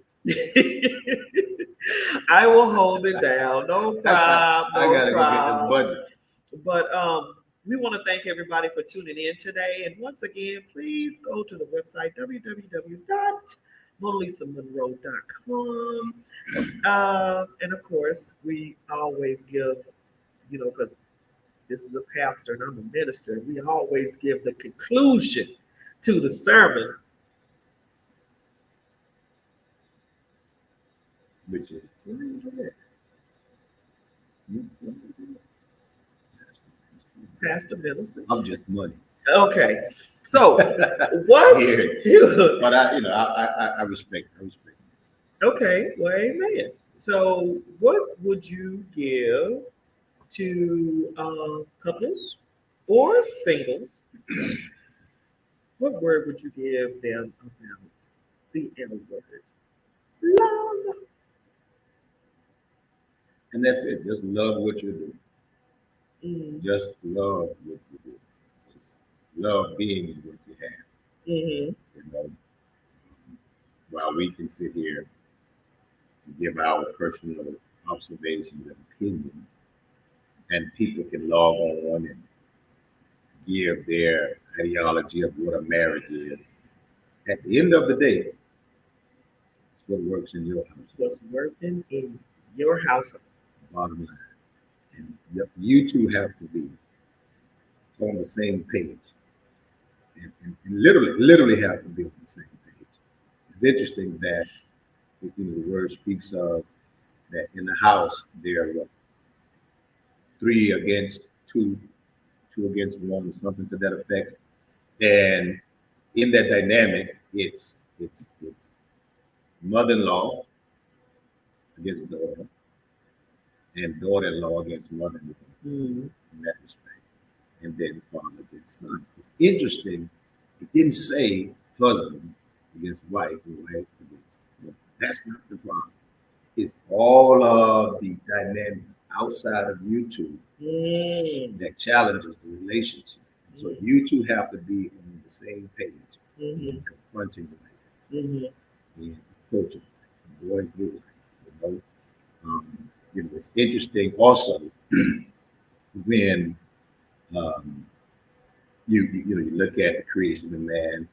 S2: I will hold it down. No problem.
S3: I gotta go get this budget.
S2: But we want to thank everybody for tuning in today. And once again, please go to the website www.monalisamonroe.com. And of course, we always give, because this is a pastor and I'm a minister, we always give the conclusion to the sermon.
S3: Which is
S2: Pastor minister.
S3: I'm just money.
S2: Okay. So what?
S3: But I respect.
S2: Okay. Well, amen. So what would you give to couples or singles? What word would you give them about the L word? Love.
S3: And that's it. Just love what you do. Just love what you do. Just love being in what you have. While we can sit here and give our personal observations and opinions, and people can log on and give their ideology of what a marriage is. At the end of the day, it's what works in your house.
S2: What's working in your household.
S3: Bottom line. And you two have to be on the same page. And literally have to be on the same page. It's interesting that the word speaks of that in the house there are 3 against 2, 2 against 1, something to that effect. And in that dynamic, it's mother-in-law against daughter, and daughter-in-law against mother-in-law in that respect, and then father against son. It's interesting. It didn't say husband against wife or wife against husband. That's not the problem. It's all of the dynamics outside of you two that challenges the relationship. So you two have to be on the same page in confronting life and approaching life, going through life. It's interesting also when you look at the creation of man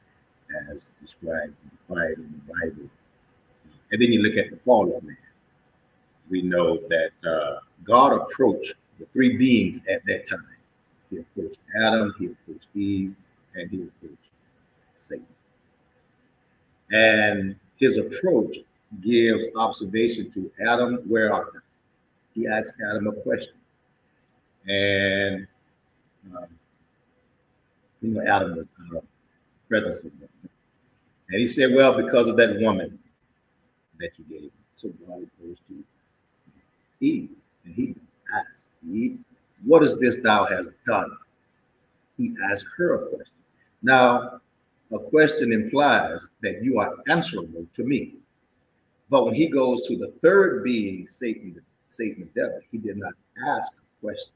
S3: as described and defined in the Bible, and then you look at the fall of man. We know that God approached the 3 beings at that time. He approached Adam, he approached Eve, and he approached Satan. And his approach gives observation to Adam, where art thou? He asked Adam a question. And Adam was out of presence of God. And he said, well, because of that woman that you gave me. So God goes to Eve, and he asked Eve, what is this thou hast done? He asked her a question. Now, a question implies that you are answerable to me. But when he goes to the 3rd being, Satan the devil, he did not ask a question.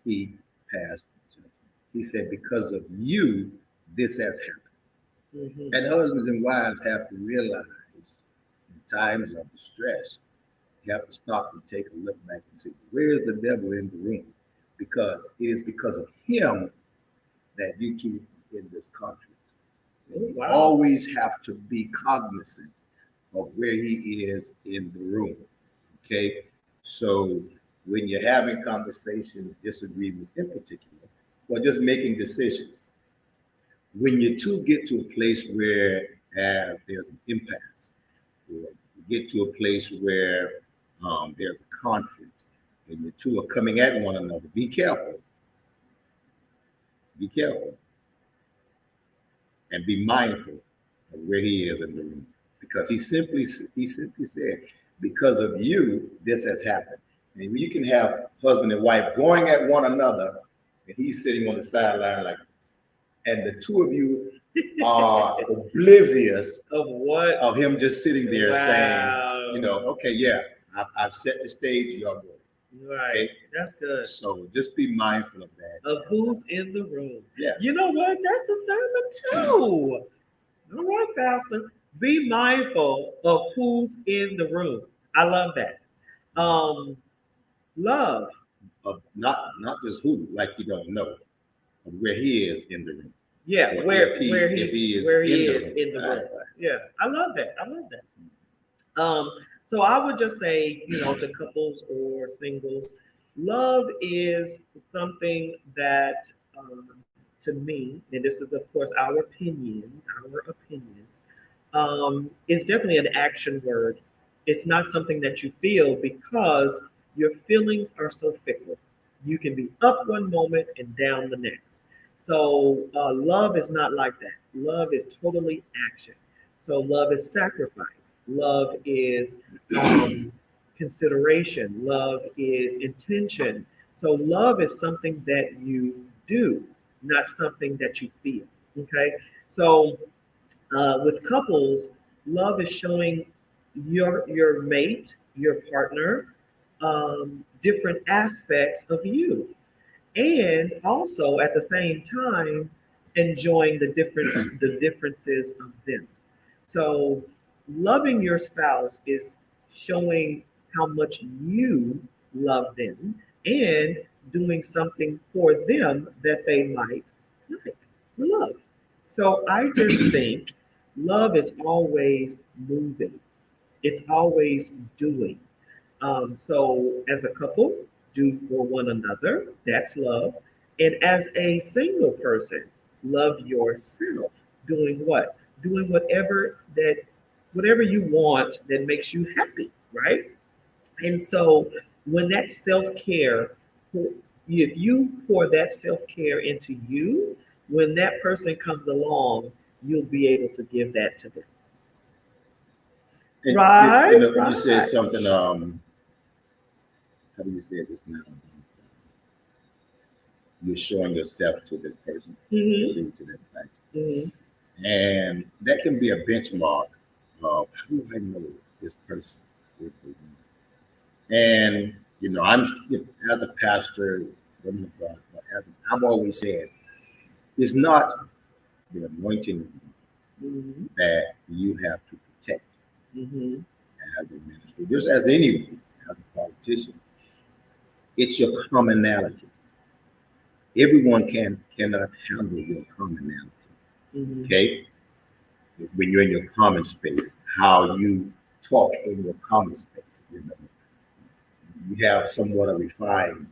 S3: He passed judgment. He said, because of you, this has happened. And husbands and wives have to realize and times of distress, you have to stop and take a look back and see, where is the devil in the room? Because it is because of him that you two are in this conflict. You
S2: Wow.
S3: always have to be cognizant of where he is in the room. Okay? So when you're having conversations, disagreements in particular, or just making decisions, when you two get to a place where there's an impasse, or you get to a place where there's a conflict, and you two are coming at one another, be careful. Be careful. And be mindful of where he is in the room. Because he simply said, because of you, this has happened. And you can have husband and wife going at one another, and he's sitting on the sideline like this. And the two of you are oblivious
S2: Of what?
S3: of him just sitting there saying,
S2: Wow.
S3: okay, yeah, I've set the stage, y'all go.
S2: Right.
S3: Okay?
S2: That's good.
S3: So just be mindful of that.
S2: Of who's in the room.
S3: Yeah.
S2: You know what? That's a sermon too. All right, Pastor. Be mindful of who's in the room. I love that. Love.
S3: Of not just who, like you don't know, of where he is in the room.
S2: Yeah,
S3: Or
S2: where
S3: if he is
S2: he
S3: in the
S2: is
S3: room.
S2: in the room.
S3: Right.
S2: Yeah, I love that. I love that. So I would just say, to couples or singles, love is something that, to me, and this is of course our opinions, is definitely an action word. It's not something that you feel because your feelings are so fickle. You can be up one moment and down the next. So love is not like that. Love is totally action. So love is sacrifice. Love is consideration. Love is intention. So love is something that you do, not something that you feel. Okay. So with couples, love is showing your mate, your partner, different aspects of you, and also at the same time enjoying the differences of them. So loving your spouse is showing how much you love them and doing something for them that they might like or love. So I just think love is always moving. It's always doing. So as a couple, do for one another. That's love. And as a single person, love yourself. Doing what? Doing whatever you want that makes you happy, right? And so when that self-care, if you pour that self-care into you, when that person comes along, you'll be able to give that to them.
S3: And,
S2: Right?
S3: you said something, how do you say this now? You're showing yourself to this person,
S2: Mm-hmm.
S3: to that fact.
S2: Mm-hmm.
S3: And that can be a benchmark of how do I know this person is the one. And I'm as a pastor, woman of God, but I've always said, it's not the anointing
S2: Mm-hmm.
S3: that you have to protect
S2: Mm-hmm.
S3: as a minister, just as anyone, as a politician. It's your commonality. Everyone cannot handle your commonality.
S2: Mm-hmm.
S3: Okay, when you're in your common space, how you talk in your common space. You have somewhat of refined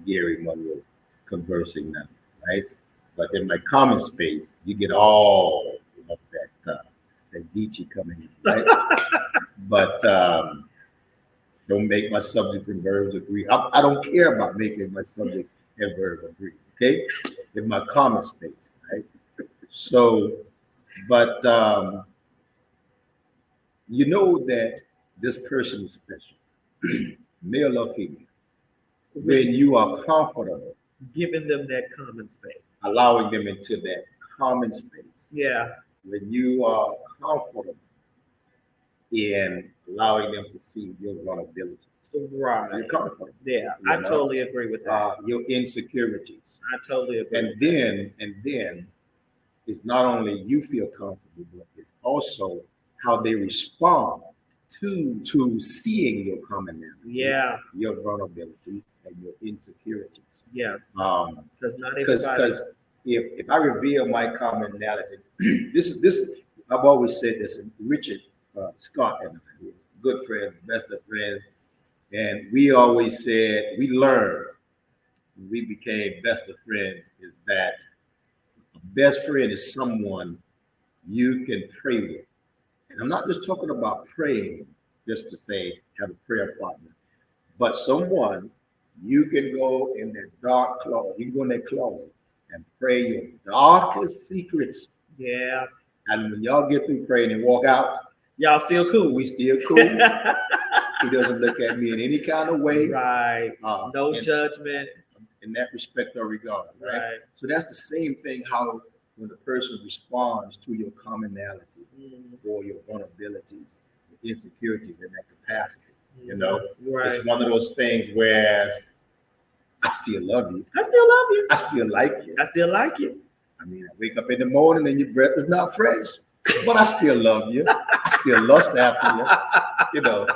S3: Gary Monroe conversing now, right? But in my common space, you get all of that Geechee coming in, right? But don't make my subjects and verbs agree. I don't care about making my subjects and verbs agree. Okay, in my common space, right? So, but you know that this person is special, male or female. When you are comfortable,
S2: Giving them that common space.
S3: allowing them into that common space.
S2: Yeah.
S3: When you are comfortable in allowing them to see your vulnerabilities.
S2: Right.
S3: You're comfortable.
S2: Yeah, I totally agree with that.
S3: Your insecurities.
S2: I totally agree.
S3: And then it's not only you feel comfortable, but it's also how they respond to seeing your commonality,
S2: Yeah.
S3: your vulnerabilities, and your insecurities.
S2: Yeah.
S3: Because
S2: not everybody.
S3: if I reveal my commonality, this I've always said this. And Richard Scott and I, we're good friends, best of friends, and we always said we learned when we became best of friends is that a best friend is someone you can pray with. And I'm not just talking about praying just to say have a prayer partner, but someone you can go in that dark closet, you can go in that closet and pray your darkest secrets.
S2: Yeah.
S3: And when y'all get through praying and walk out,
S2: y'all still cool.
S3: We still cool. He doesn't look at me in any kind of way.
S2: Right. No judgment.
S3: In that respect or regard, right? So that's the same thing how when the person responds to your commonality or your vulnerabilities, your insecurities in that capacity. You know, it's one of those things where I still love you.
S2: I still love you.
S3: I still like you.
S2: I still like you.
S3: I mean, I wake up in the morning and your breath is not fresh, but I still love you. I still lust after you. You know,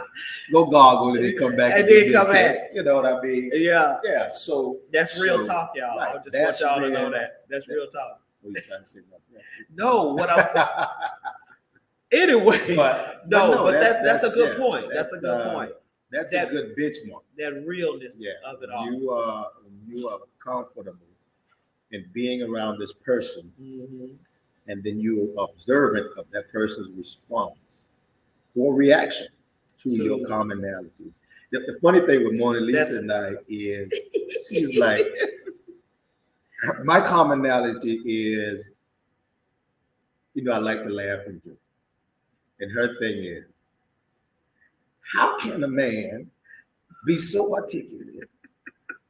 S3: go gargle and then come back
S2: and then come back.
S3: You know what I mean?
S2: Yeah.
S3: Yeah. So
S2: that's real talk, y'all. Right. I just want y'all to know that. That's real talk.
S3: What are you trying to say about that?
S2: No, what I'm saying. Anyway, but that's a good point. That's a good point.
S3: That's a good benchmark.
S2: That realness of it all.
S3: You are comfortable in being around this person, and then you are observant of that person's response or reaction to your commonalities. The funny thing with Mona Lisa and I is she's like, my commonality is, you know, I like to laugh and joke. And her thing is, how can a man be so articulate,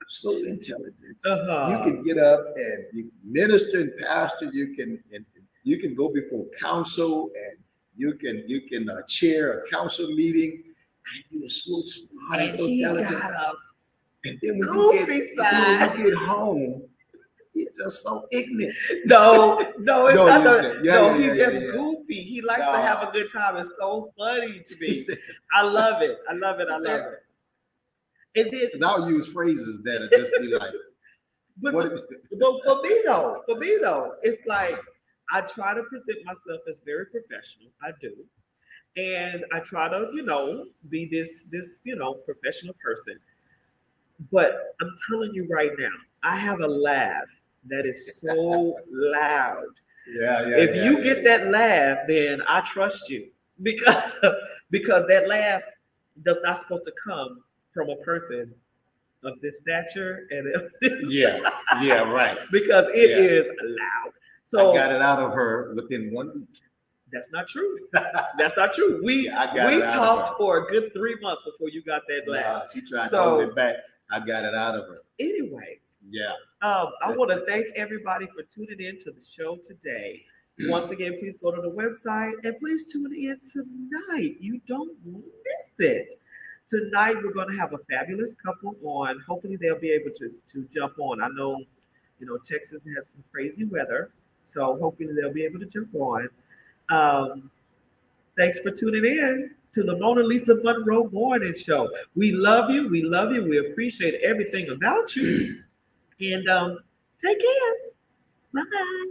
S3: so intelligent? You can get up and you minister and pastor. You can go before council and you can chair a council meeting. And you're so smart and so intelligent. And then when you get home, he's just so ignorant.
S2: No, it's not. He's just goofy. He likes to have a good time. It's so funny to me. I love it. And then
S3: I'll use phrases that'll just be like.
S2: But for me though, it's like I try to present myself as very professional. I do. And I try to, be this, professional person. But I'm telling you right now, I have a laugh that is so loud. If you get that laugh, then I trust you because that laugh does not supposed to come from a person of this stature and
S3: right.
S2: Because it is loud. So
S3: I got it out of her within 1 week.
S2: That's not true. That's not true. We talked for a good 3 months before you got that laugh.
S3: She tried to hold it back. I got it out of her.
S2: Anyway.
S3: Yeah.
S2: I want to thank everybody for tuning in to the show today. Once again, please go to the website and please tune in tonight. You don't want to miss it. Tonight, we're going to have a fabulous couple on. Hopefully, they'll be able to jump on. I know, Texas has some crazy weather, so hopefully they'll be able to jump on. Thanks for tuning in to the Mona Lisa Monroe Morning Show. We love you. We love you. We appreciate everything about you. And take care. Bye-bye.